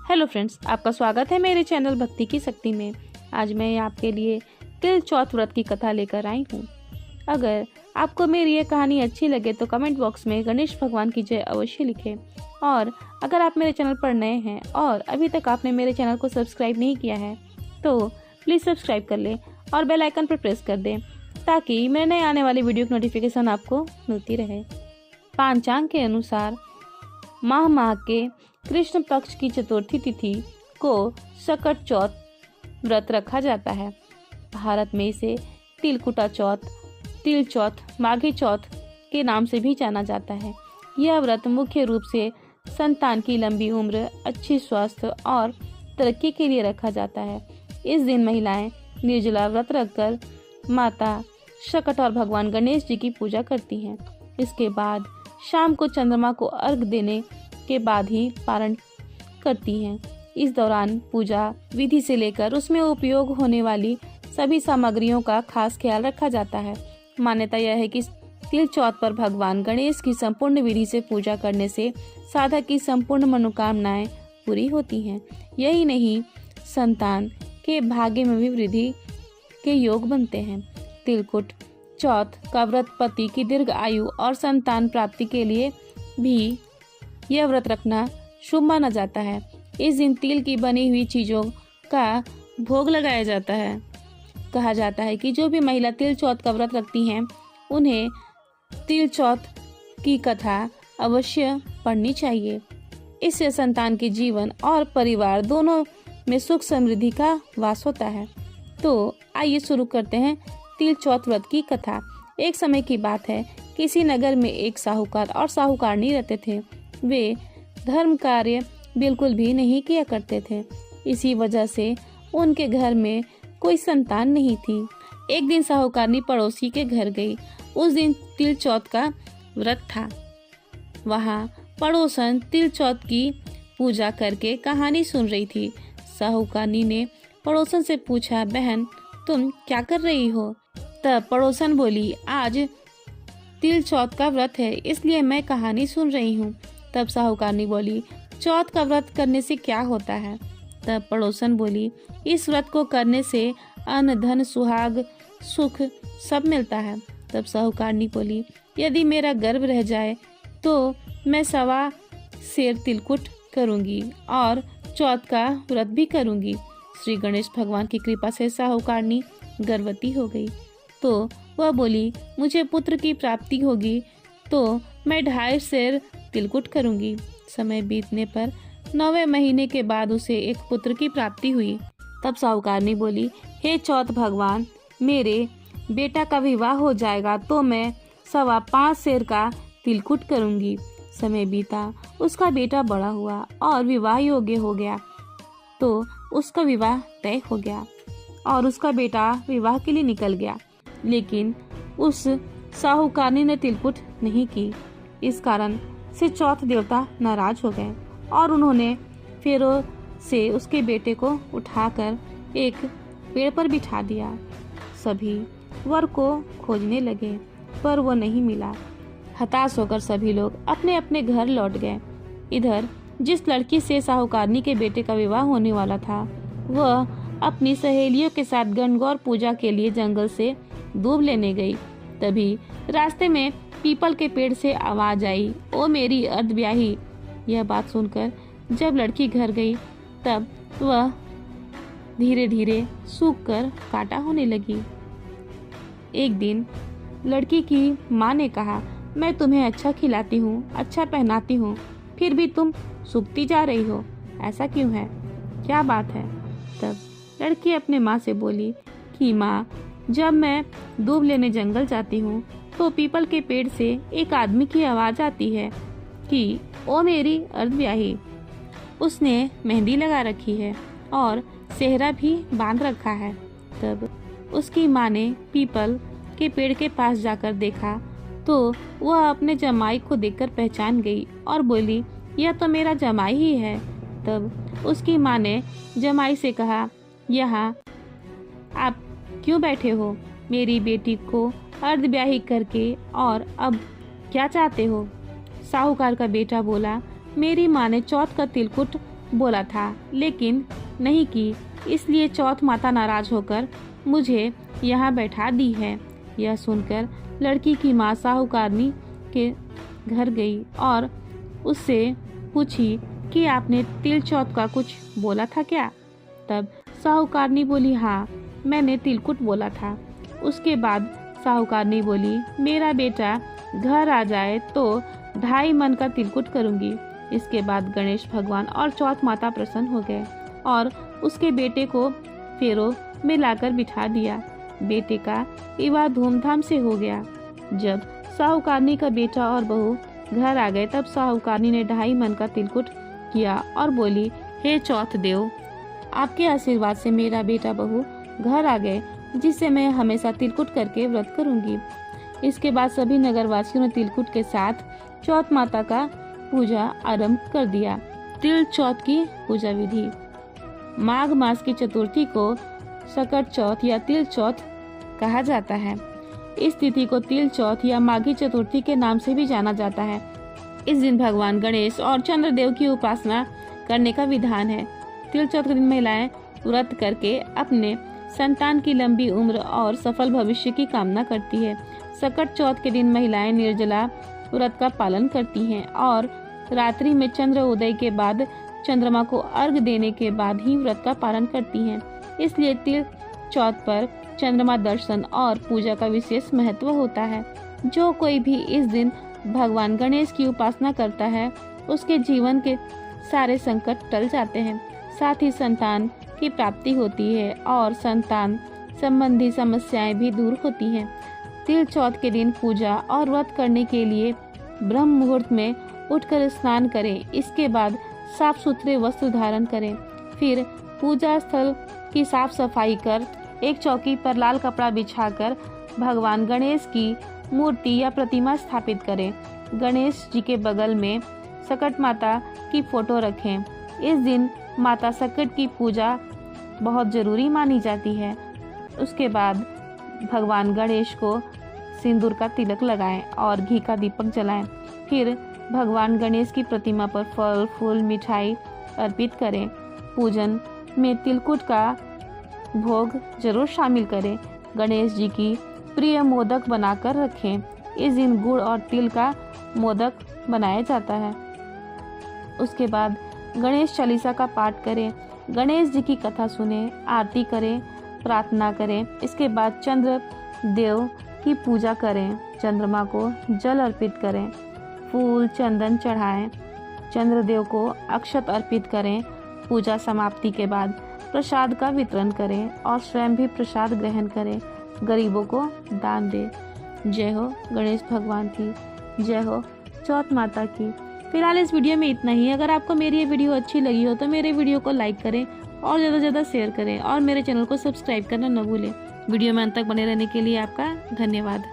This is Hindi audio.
हेलो फ्रेंड्स, आपका स्वागत है मेरे चैनल भक्ति की शक्ति में। आज मैं आपके लिए तिल चौथ व्रत की कथा लेकर आई हूँ। अगर आपको मेरी ये कहानी अच्छी लगे तो कमेंट बॉक्स में गणेश भगवान की जय अवश्य लिखें। और अगर आप मेरे चैनल पर नए हैं और अभी तक आपने मेरे चैनल को सब्सक्राइब नहीं किया है तो प्लीज़ सब्सक्राइब कर लें और बेल आइकन पर प्रेस कर दें ताकि मेरे नए आने वाली वीडियो की नोटिफिकेशन आपको मिलती रहे। पांचांग के अनुसार माह के कृष्ण पक्ष की चतुर्थी तिथि को सकट चौथ व्रत रखा जाता है। भारत में इसे तिलकुटा चौथ, तिल चौथ, माघी चौथ के नाम से भी जाना जाता है। यह व्रत मुख्य रूप से संतान की लंबी उम्र, अच्छी स्वास्थ्य और तरक्की के लिए रखा जाता है। इस दिन महिलाएं निर्जला व्रत रखकर माता सकट और भगवान गणेश जी की पूजा करती हैं। इसके बाद शाम को चंद्रमा को अर्घ देने के बाद ही पारण करती हैं। इस दौरान पूजा विधि से लेकर उसमें उपयोग होने वाली सभी सामग्रियों का खास ख्याल रखा जाता है। मान्यता यह है कि तिल चौथ पर भगवान गणेश की संपूर्ण विधि से पूजा करने से साधक की संपूर्ण मनोकामनाएं पूरी होती हैं। यही नहीं, संतान के भाग्य में भी वृद्धि के योग बनते हैं। तिलकुट चौथ का व्रत पति की दीर्घ आयु और संतान प्राप्ति के लिए भी यह व्रत रखना शुभ माना जाता है। इस दिन तिल की बनी हुई चीजों का भोग लगाया जाता है। कहा जाता है कि जो भी महिला तिल चौथ का व्रत रखती हैं उन्हें तिल चौथ की कथा अवश्य पढ़नी चाहिए। इससे संतान के जीवन और परिवार दोनों में सुख समृद्धि का वास होता है। तो आइए शुरू करते हैं तिल चौथ व्रत की कथा। एक समय की बात है, किसी नगर में एक साहूकार और साहूकारनी रहते थे। वे धर्म कार्य बिल्कुल भी नहीं किया करते थे। इसी वजह से उनके घर में कोई संतान नहीं थी। एक दिन साहूकारनी पड़ोसी के घर गई। उस दिन तिल चौथ का व्रत था। वहाँ पड़ोसन तिल चौथ की पूजा करके कहानी सुन रही थी। साहूकारनी ने पड़ोसन से पूछा, बहन तुम क्या कर रही हो? तब पड़ोसन बोली, आज तिल चौथ का व्रत है इसलिए मैं कहानी सुन रही हूँ। तब साहूकारनी बोली, चौथ का व्रत करने से क्या होता है? तब पड़ोसन बोली, इस व्रत को करने से अन्न, धन, सुहाग, सुख सब मिलता है। तब साहूकारनी बोली, यदि मेरा गर्भ रह जाए तो मैं 1.25 सेर तिलकुट करूँगी और चौथ का व्रत भी करूँगी। श्री गणेश भगवान की कृपा से साहूकारनी गर्भवती हो गई तो वह बोली, मुझे पुत्र की प्राप्ति होगी तो मैं 2.5 सेर तिलकुट करूंगी। समय बीतने पर 9वें महीने के बाद उसे एक पुत्र की प्राप्ति हुई। तब साहूकारनी बोली, हे चौथ भगवान, मेरे बेटा का विवाह हो जाएगा तो मैं 5.25 सेर का तिलकुट करूंगी। समय बीता, उसका बेटा बड़ा हुआ और विवाह योग्य हो गया तो उसका विवाह तय हो गया और उसका बेटा विवाह के लिए निकल गया। लेकिन उस साहूकारनी ने तिलकुट नहीं की। इस कारण से चौथ देवता नाराज हो गए और उन्होंने फेरो से उसके बेटे को उठाकर एक पेड़ पर बिठा दिया। सभी वर को खोजने लगे पर वो नहीं मिला। हताश होकर सभी लोग अपने अपने घर लौट गए। इधर जिस लड़की से साहूकारनी के बेटे का विवाह होने वाला था वह अपनी सहेलियों के साथ गणगौर पूजा के लिए जंगल से दूब लेने गई। तभी रास्ते में पीपल के पेड़ से आवाज आई, ओ मेरी अर्धब्याही। यह बात सुनकर जब लड़की घर गई तब वह धीरे धीरे सूख कर कांटा होने लगी। एक दिन लड़की की माँ ने कहा, मैं तुम्हें अच्छा खिलाती हूँ, अच्छा पहनाती हूँ, फिर भी तुम सूखती जा रही हो, ऐसा क्यों है? क्या बात है? तब लड़की अपने माँ से बोली कि माँ, जब मैं दूब लेने जंगल जाती हूँ तो पीपल के पेड़ से एक आदमी की आवाज आती है कि ओ मेरी अर्धब्याही। उसने मेहंदी लगा रखी है और सेहरा भी बांध रखा है। तब उसकी माँ ने पीपल के पेड़ के पास जाकर देखा तो वह अपने जमाई को देखकर पहचान गई और बोली, यह तो मेरा जमाई ही है। तब उसकी माँ ने जमाई से कहा, यहाँ आप क्यों बैठे हो? मेरी बेटी को अर्धब्याही करके और अब क्या चाहते हो? साहूकार का बेटा बोला, मेरी माँ ने चौथ का तिलकुट बोला था लेकिन नहीं की, इसलिए चौथ माता नाराज होकर मुझे यहाँ बैठा दी है। यह सुनकर लड़की की माँ साहूकारनी के घर गई और उससे पूछी कि आपने तिल चौथ का कुछ बोला था क्या? तब साहूकारनी बोली, हाँ मैंने तिलकुट बोला था। उसके बाद साहूकारनी बोली, मेरा बेटा घर आ जाए तो 2.5 मन का तिलकुट करूंगी। इसके बाद गणेश भगवान और चौथ माता प्रसन्न हो गए और उसके बेटे को फेरों में लाकर बिठा दिया। बेटे का विवाह धूमधाम से हो गया। जब साहूकारनी का बेटा और बहू घर आ गए तब साहूकारनी ने 2.5 मन का तिलकुट किया और बोली, हे चौथ देव, आपके आशीर्वाद से मेरा बेटा बहू घर आ गए, जिससे मैं हमेशा तिलकुट करके व्रत करूंगी। इसके बाद सभी नगरवासियों ने तिलकुट के साथ चौथ माता का पूजा आरंभ कर दिया। तिल चौथ की पूजा विधि। माघ मास की चतुर्थी को सकट चौथ या तिल चौथ कहा जाता है। इस तिथि को तिल चौथ या माघी चतुर्थी के नाम से भी जाना जाता है। इस दिन भगवान गणेश और चंद्रदेव की उपासना करने का विधान है। तिल चौथ के दिन महिलाएं व्रत करके अपने संतान की लंबी उम्र और सफल भविष्य की कामना करती है। सकट चौथ के दिन महिलाएं निर्जला व्रत का पालन करती हैं और रात्रि में चंद्र उदय के बाद चंद्रमा को अर्घ देने के बाद ही व्रत का पालन करती हैं। इसलिए तिल चौथ पर चंद्रमा दर्शन और पूजा का विशेष महत्व होता है। जो कोई भी इस दिन भगवान गणेश की उपासना करता है उसके जीवन के सारे संकट टल जाते हैं, साथ ही संतान की प्राप्ति होती है और संतान संबंधी समस्याएं भी दूर होती हैं। तिल चौथ के दिन पूजा और व्रत करने के लिए ब्रह्म मुहूर्त में उठकर स्नान करें। इसके बाद साफ सुथरे वस्त्र धारण करें। फिर पूजा स्थल की साफ सफाई कर एक चौकी पर लाल कपड़ा बिछाकर भगवान गणेश की मूर्ति या प्रतिमा स्थापित करें। गणेश जी के बगल में सकट माता की फोटो रखें। इस दिन माता सकट की पूजा बहुत जरूरी मानी जाती है। उसके बाद भगवान गणेश को सिंदूर का तिलक लगाएं और घी का दीपक जलाएं। फिर भगवान गणेश की प्रतिमा पर फल, फूल, मिठाई अर्पित करें। पूजन में तिलकुट का भोग जरूर शामिल करें। गणेश जी की प्रिय मोदक बनाकर रखें। इस दिन गुड़ और तिल का मोदक बनाया जाता है। उसके बाद गणेश चालीसा का पाठ करें, गणेश जी की कथा सुने, आरती करें, प्रार्थना करें। इसके बाद चंद्र देव की पूजा करें, चंद्रमा को जल अर्पित करें, फूल चंदन चढ़ाएं, चंद्रदेव को अक्षत अर्पित करें। पूजा समाप्ति के बाद प्रसाद का वितरण करें और स्वयं भी प्रसाद ग्रहण करें। गरीबों को दान दें। जय हो गणेश भगवान की, जय हो चौथ माता की। फिलहाल इस वीडियो में इतना ही। अगर आपको मेरी ये वीडियो अच्छी लगी हो तो मेरे वीडियो को लाइक करें और ज़्यादा से ज़्यादा शेयर करें और मेरे चैनल को सब्सक्राइब करना न भूलें। वीडियो में अंत तक बने रहने के लिए आपका धन्यवाद।